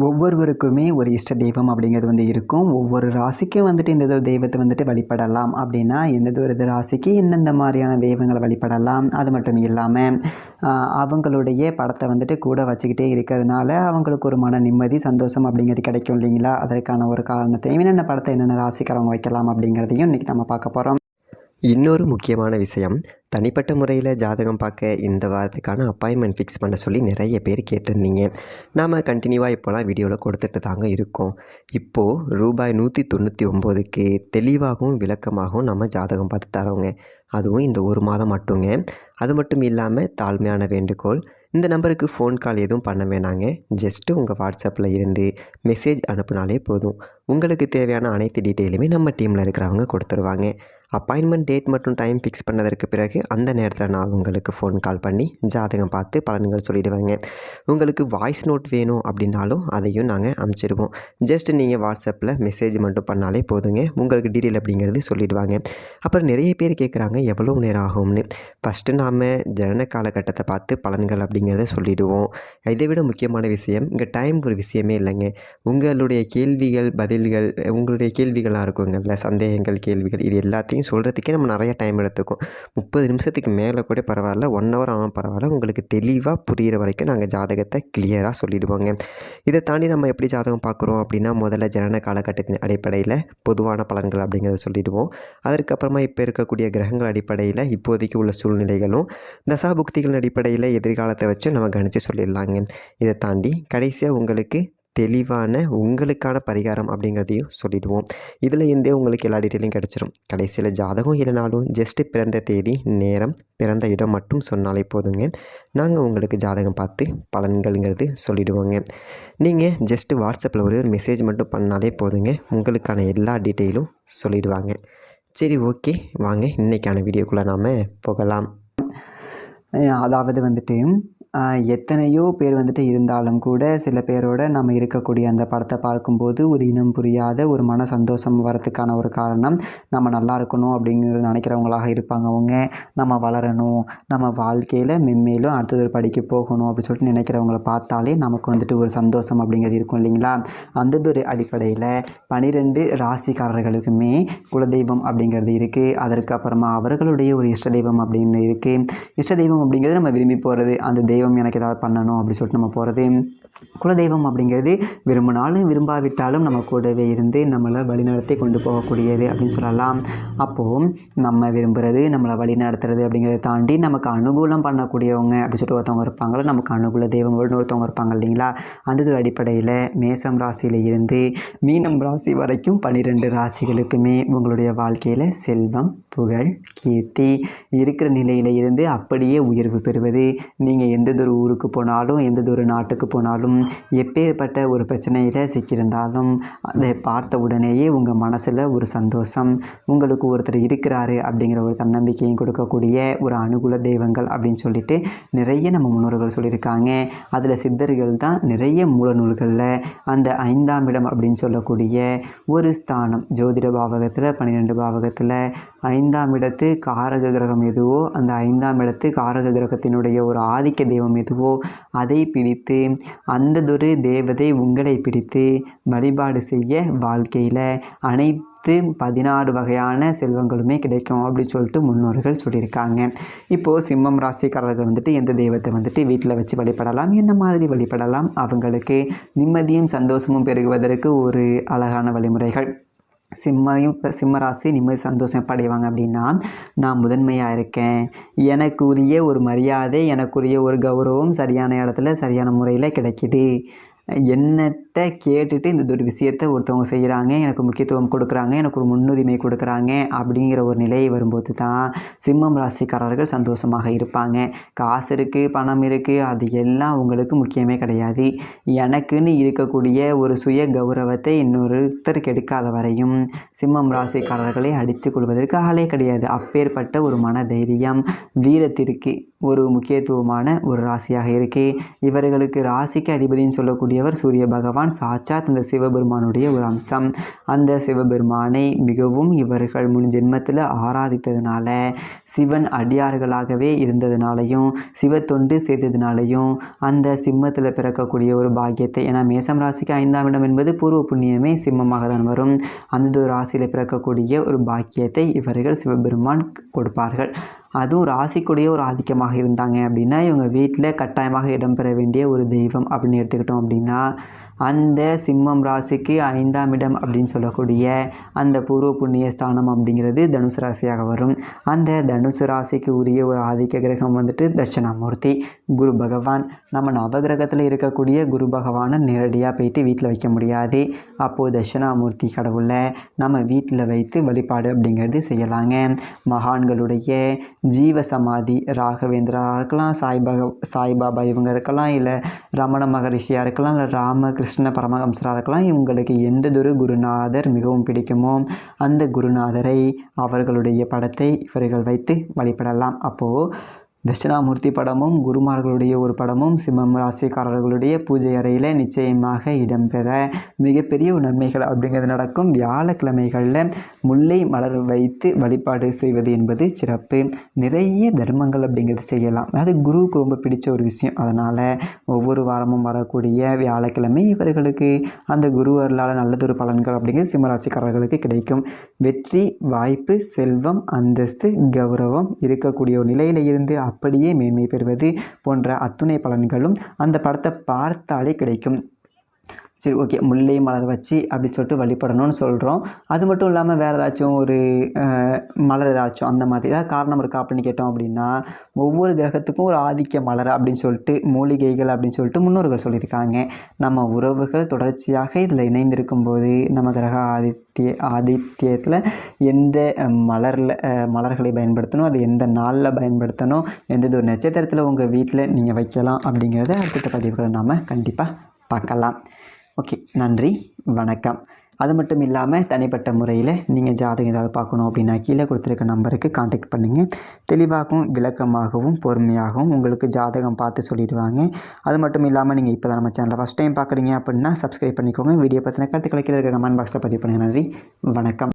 ஒவ்வொருவருக்குமே ஒரு இஷ்ட தெய்வம் அப்படிங்கிறது இருக்கும். ஒவ்வொரு ராசிக்கும் இந்த தெய்வத்தை வழிபடலாம் அப்படின்னா, எந்தெந்த ராசிக்கு எந்தெந்த மாதிரியான தெய்வங்களை வழிபடலாம். அது மட்டும் இல்லாமல் அவங்களுடைய படத்தை கூட வச்சுக்கிட்டே இருக்கிறதுனால அவங்களுக்கு ஒரு மன நிம்மதி, சந்தோஷம் அப்படிங்கிறது கிடைக்கும் இல்லைங்களா? அதற்கான ஒரு காரணத்தையும் என்னென்ன படத்தை என்னென்ன ராசிக்காரவங்க வைக்கலாம் அப்படிங்கிறதையும் இன்றைக்கி நம்ம பார்க்க போகிறோம். இன்னொரு முக்கியமான விஷயம், தனிப்பட்ட முறையில் ஜாதகம் பார்க்க இந்த வாரத்துக்கான அப்பாயின்மெண்ட் ஃபிக்ஸ் பண்ண சொல்லி நிறைய பேர் கேட்டிருந்தீங்க. நாம் கண்டினியூவாக இப்போலாம் வீடியோவில் கொடுத்துட்டு தாங்க இருக்கோம். இப்போது ரூபாய் 199க்கு தெளிவாகவும் விளக்கமாகவும் நம்ம ஜாதகம் பார்த்து தரோங்க. அதுவும் இந்த ஒரு மாதம் மட்டுங்க. அது மட்டும் இல்லாமல் தாழ்மையான வேண்டுகோள், இந்த நம்பருக்கு ஃபோன் கால் எதுவும் பண்ண வேணாங்க. ஜஸ்ட்டு உங்கள் வாட்ஸ்அப்பில் இருந்து மெசேஜ் அனுப்புனாலே போதும். உங்களுக்கு தேவையான அனைத்து டீட்டெயிலுமே நம்ம டீமில் இருக்கிறவங்க கொடுத்துருவாங்க. அப்பாயின்மெண்ட் டேட் மற்றும் டைம் ஃபிக்ஸ் பண்ணதற்கு பிறகு அந்த நேரத்தில் நான் உங்களுக்கு ஃபோன் கால் பண்ணி ஜாதகம் பார்த்து பலன்கள் சொல்லிவிடுவேங்க. உங்களுக்கு வாய்ஸ் நோட் வேணும் அப்படின்னாலும் அதையும் நாங்கள் அனுப்பிச்சிடுவோம். ஜஸ்ட் நீங்கள் வாட்ஸ்அப்பில் மெசேஜ் மட்டும் பண்ணாலே போதுங்க. உங்களுக்கு டீட்டெயில் அப்படிங்கிறது சொல்லிவிடுவாங்க. அப்புறம் நிறைய பேர் கேட்குறாங்க எவ்வளோ நேரம் ஆகும்னு. ஃபஸ்ட்டு நாம் ஜனன காலகட்டத்தை பார்த்து பலன்கள் அப்படிங்கிறத சொல்லிவிடுவோம். இதை விட முக்கியமான விஷயம், இங்கே டைம் ஒரு விஷயமே இல்லைங்க. உங்களுடைய கேள்விகள் பதில்கள், உங்களுடைய கேள்விகளாக இருக்குங்கள்ல, சந்தேகங்கள் கேள்விகள், இது எல்லாத்தையும் சொல்கிறதுக்கே நம்ம நிறைய டைம் எடுத்துக்கும். 30 நிமிஷத்துக்கு மேலே கூட பரவாயில்ல, 1 ஹவர் ஆனால் பரவாயில்ல, உங்களுக்கு தெளிவாக புரிகிற வரைக்கும் நாங்கள் ஜாதகத்தை கிளியராக சொல்லிவிடுவோங்க. இதை தாண்டி நம்ம எப்படி ஜாதகம் பார்க்குறோம் அப்படின்னா, முதல்ல ஜனன காலகட்டத்தின் அடிப்படையில் பொதுவான பலன்கள் அப்படிங்கிறத சொல்லிவிடுவோம். அதற்கப்புறமா இப்போ இருக்கக்கூடிய கிரகங்கள் அடிப்படையில் இப்போதைக்கு உள்ள சூழ்நிலைகளும், தசாபுக்திகளின் அடிப்படையில் எதிர்காலத்தை வச்சு நம்ம கணித்து சொல்லிடலாங்க. இதை தாண்டி கடைசியாக உங்களுக்கு தெளிவான உங்களுக்கான பரிகாரம் அப்படிங்கிறதையும் சொல்லிவிடுவோம். இதில் இருந்தே உங்களுக்கு எல்லா டீட்டெயிலும் கிடச்சிரும். கடைசியில் ஜாதகம் இல்லைனாலும் ஜஸ்ட்டு பிறந்த தேதி, நேரம், பிறந்த இடம் மட்டும் சொன்னாலே போதுங்க. நாங்கள் உங்களுக்கு ஜாதகம் பார்த்து பலன்கள்ங்கிறது சொல்லிவிடுவோங்க. நீங்கள் ஜஸ்ட்டு வாட்ஸ்அப்பில் ஒரு மெசேஜ் மட்டும் பண்ணாலே போதுங்க. உங்களுக்கான எல்லா டீட்டெயிலும் சொல்லிவிடுவாங்க. சரி, ஓகே, வாங்க இன்றைக்கான வீடியோக்குள்ளே நாம் போகலாம். அதாவது எத்தனையோ பேர் இருந்தாலும் கூட சில பேரோட நம்ம இருக்கக்கூடிய அந்த படத்தை பார்க்கும்போது ஒரு இனம் புரியாத ஒரு மன சந்தோஷம் வரத்துக்கான ஒரு காரணம், நம்ம நல்லா இருக்கணும் அப்படிங்கிறது நினைக்கிறவங்களாக இருப்பாங்க. அவங்க நம்ம வளரணும், நம்ம வாழ்க்கையில் மென்மேலும் அடுத்தது ஒரு படிக்க போகணும் அப்படின்னு சொல்லிட்டு நினைக்கிறவங்கள பார்த்தாலே நமக்கு ஒரு சந்தோஷம் அப்படிங்கிறது இருக்கும் இல்லைங்களா? அந்த ஒரு அடிப்படையில் 12 ராசிக்காரர்களுக்குமே குலதெய்வம் அப்படிங்கிறது இருக்குது. அதற்கு அப்புறமா அவர்களுடைய ஒரு இஷ்ட தெய்வம் அப்படின்னு இருக்குது. இஷ்ட தெய்வம் அப்படிங்கிறது நம்ம விரும்பி போகிறது, அந்த தெய்வம் எனக்கு ஏதாவது பண்ணணும் அப்படி சொல்லிட்டு நம்ம போகிறது. குலதெய்வம் அப்படிங்கிறது விரும்பினாலும் விரும்பாவிட்டாலும் நம்ம கூடவே இருந்து நம்மளை வழிநடத்தி கொண்டு போகக்கூடியது அப்படின்னு சொல்லலாம். அப்போது நம்ம விரும்புகிறது, நம்மளை வழி நடத்துறது அப்படிங்கிறத தாண்டி நமக்கு அனுகூலம் பண்ணக்கூடியவங்க அப்படி சொல்லிட்டு ஒருத்தவங்க இருப்பாங்களோ, நமக்கு அனுகூல தெய்வம் ஒருத்தவங்க இருப்பாங்க இல்லைங்களா? அந்த ஒரு அடிப்படையில் மேசம் ராசியில் இருந்து மீனம் ராசி வரைக்கும் 12 ராசிகளுக்குமே உங்களுடைய வாழ்க்கையில் செல்வம், புகழ், கீர்த்தி இருக்கிற நிலையில் இருந்து அப்படியே உயர்வு பெறுவது. நீங்கள் எந்த ஒரு ஊருக்கு போனாலும், எந்த ஒரு நாட்டுக்கு போனாலும், எப்பேற்பட்ட ஒரு பிரச்சனையில் சிக்கியிருந்தாலும் அதை பார்த்த உடனேயே உங்கள் மனசில் ஒரு சந்தோஷம், உங்களுக்கு ஒருத்தர் இருக்கிறாரு அப்படிங்கிற ஒரு தன்னம்பிக்கையும் கொடுக்கக்கூடிய ஒரு அனுகூல தெய்வங்கள் அப்படின்னு சொல்லிட்டு நிறைய நம்ம முன்னோர்கள் சொல்லியிருக்காங்க. அதில் சித்தர்கள் தான் நிறைய மூல நூல்களில் அந்த 5ஆம் இடம் அப்படின்னு சொல்லக்கூடிய ஒரு ஸ்தானம், ஜோதிட பாவகத்தில் 12 பாவகத்தில் 5ஆம் இடத்து காரக கிரகம் எதுவோ, அந்த 5ஆம் இடத்து காரக கிரகத்தினுடைய ஒரு ஆதிக்க தெய்வம் எதுவோ அதை பிடித்து அந்ததொரு தேவதை உங்களை பிடித்து வழிபாடு செய்ய வாழ்க்கையில் அனைத்து 16 வகையான செல்வங்களுமே கிடைக்கும் அப்படின்னு சொல்லிட்டு முன்னோர்கள் சொல்லியிருக்காங்க. இப்போது சிம்மம் ராசிக்காரர்கள் எந்த தெய்வத்தை வீட்டில் வச்சு வழிபடலாம், என்ன மாதிரி வழிபடலாம், அவங்களுக்கு நிம்மதியும் சந்தோஷமும் பெருகுவதற்கு ஒரு அழகான வழிமுறைகள். சிம்ம ராசி நிம்மதி சந்தோஷம் எப்படி அடைவாங்க அப்படின்னா, நான் முதன்மையாக இருக்கேன், எனக்குரிய ஒரு மரியாதை, எனக்குரிய ஒரு கௌரவம் சரியான இடத்துல சரியான முறையில் கிடைக்கிது, என்னட்ட கேட்டுட்டு இந்த ஒரு விஷயத்தை ஒருத்தவங்க செய்கிறாங்க, எனக்கு முக்கியத்துவம் கொடுக்குறாங்க, எனக்கு ஒரு முன்னுரிமை கொடுக்குறாங்க அப்படிங்கிற ஒரு நிலை வரும்போது தான் சிம்மம் ராசிக்காரர்கள் சந்தோஷமாக இருப்பாங்க. காசு இருக்குது, பணம் இருக்குது, அது எல்லாம் உங்களுக்கு முக்கியமே கிடையாது. எனக்குன்னு இருக்கக்கூடிய ஒரு சுய கௌரவத்தை இன்னொருத்தர் கெடுக்காத வரையும் சிம்மம் ராசிக்காரர்களை அடித்து கொள்வதற்கு ஆளே கிடையாது. அப்பேற்பட்ட ஒரு மன தைரியம், வீரத்திற்கு ஒரு முக்கியத்துவமான ஒரு ராசியாக இருக்குது. இவர்களுக்கு ராசிக்கு அதிபதின்னு சொல்லக்கூடியவர் சூரிய பகவான், சாட்சாத் அந்த சிவபெருமானுடைய ஒரு அம்சம். அந்த சிவபெருமானை மிகவும் இவர்கள் முன் ஜென்மத்தில் ஆராதித்ததுனால, சிவன் அடியார்களாகவே இருந்ததுனாலையும், சிவத்தொண்டு செய்ததுனாலையும் அந்த சிம்மத்தில் பிறக்கக்கூடிய ஒரு பாக்கியத்தை, ஏன்னா மேசம் ராசிக்கு 5ஆம் இடம் என்பது பூர்வ புண்ணியமே சிம்மமாக தான் வரும். அந்த ஒரு ராசியில் பிறக்கக்கூடிய ஒரு பாக்கியத்தை இவர்கள் சிவபெருமான் கொடுப்பார்கள். அதுவும் ராசிக்குடைய ஒரு ஆதிக்கமாக இருந்தாங்க அப்படின்னா, இவங்க வீட்டில் கட்டாயமாக இடம்பெற வேண்டிய ஒரு தெய்வம் அப்படின்னு எடுத்துக்கிட்டோம் அப்படின்னா, அந்த சிம்மம் ராசிக்கு 5ஆம் இடம் அப்படின்னு சொல்லக்கூடிய அந்த பூர்வ புண்ணிய ஸ்தானம் அப்படிங்கிறது தனுசு ராசியாக வரும். அந்த தனுசு ராசிக்கு உரிய ஒரு ஆதிக்க கிரகம் வந்துட்டு தட்சிணாமூர்த்தி குரு பகவான். நம்ம நவகிரகத்தில் இருக்கக்கூடிய குரு பகவானை நேரடியாக போயிட்டு வீட்டில் வைக்க முடியாது. அப்போது தட்சிணாமூர்த்தி கடவுளை நம்ம வீட்டில் வைத்து வழிபாடு அப்படிங்கிறது செய்யலாங்க. மகான்களுடைய ஜீவ சமாதி ராகவேந்திரா இருக்கலாம், சாய்பாபா இவங்க இருக்கலாம், இல்லை ரமண மகரிஷியாக இருக்கலாம், இல்லை ராமகிருஷ்ண பரமஹம்சராக இருக்கலாம். இவங்களுக்கு எந்ததொரு குருநாதர் மிகவும் பிடிக்குமோ அந்த குருநாதரை அவர்களுடைய படத்தை இவர்கள் வைத்து வழிபடலாம். அப்போது தட்சிணாமூர்த்தி படமும் குருமார்களுடைய ஒரு படமும் சிம்மம் ராசிக்காரர்களுடைய பூஜை அறையில் நிச்சயமாக இடம்பெற மிகப்பெரிய ஒரு நன்மைகள் அப்படிங்கிறது நடக்கும். வியாழக்கிழமைகளில் முல்லை மலர் வைத்து வழிபாடு செய்வது என்பது சிறப்பு. நிறைய தர்மங்கள் அப்படிங்கிறது செய்யலாம். அது குருவுக்கு ரொம்ப பிடிச்ச ஒரு விஷயம். அதனால் ஒவ்வொரு வாரமும் வரக்கூடிய வியாழக்கிழமை இவர்களுக்கு அந்த குரு அருளால் நல்லதொரு பலன்கள் அப்படிங்கிறது சிம்மராசிக்காரர்களுக்கு கிடைக்கும். வெற்றி, வாய்ப்பு, செல்வம், அந்தஸ்து, கௌரவம் இருக்கக்கூடிய ஒரு நிலையில் இருந்து அப்படியே மேன்மை பெறுவது போன்ற அத்துணை பலன்களும் அந்த படத்தை பார்த்தாலே கிடைக்கும். சரி, ஓகே, முல்லை மலர் வச்சு அப்படி சொல்லிட்டு வழிபடணும்னு சொல்கிறோம். அது மட்டும் இல்லாமல் வேறு ஏதாச்சும் ஒரு மலர் ஏதாச்சும் அந்த மாதிரி ஏதாவது காரணம் இருக்கா அப்படின்னு கேட்டோம் அப்படின்னா, ஒவ்வொரு கிரகத்துக்கும் ஒரு ஆதிக்க மலர் அப்படின்னு சொல்லிட்டு மூலிகைகள் அப்படின்னு சொல்லிட்டு முன்னோர்கள் சொல்லியிருக்காங்க. நம்ம உறவுகள் தொடர்ச்சியாக இதில் இணைந்திருக்கும் போது நம்ம கிரக ஆதித்யத்தில் எந்த மலர்களை பயன்படுத்தணும், அது எந்த நாளில் பயன்படுத்தணும், எந்த ஒரு நட்சத்திரத்தில் உங்கள் வீட்டில் நீங்கள் வைக்கலாம் அப்படிங்கிறத அடுத்த பதிவுகளை நாம் கண்டிப்பாக பார்க்கலாம். ஓகே, நன்றி, வணக்கம். அது மட்டும் இல்லாமல் தனிப்பட்ட முறையில் நீங்கள் ஜாதகம் ஏதாவது பார்க்கணும் அப்படின்னா கீழே கொடுத்துருக்க நம்பருக்கு காண்டாக்ட் பண்ணுங்கள். தெளிவாகவும் விளக்கமாகவும் பொறுமையாகவும் உங்களுக்கு ஜாதகம் பார்த்து சொல்லிடுவாங்க. அது மட்டும் இல்லாமல் நீங்கள் இப்போ தான் நம்ம சேனலை ஃபஸ்ட் டைம் பார்க்குறீங்க அப்படின்னா சப்ஸ்கிரைப் பண்ணிக்கோங்க. வீடியோ பற்றின கருத்துக்களை கீழே இருக்க கமெண்ட் பாக்ஸில் பதிவு பண்ணுங்கள். நன்றி, வணக்கம்.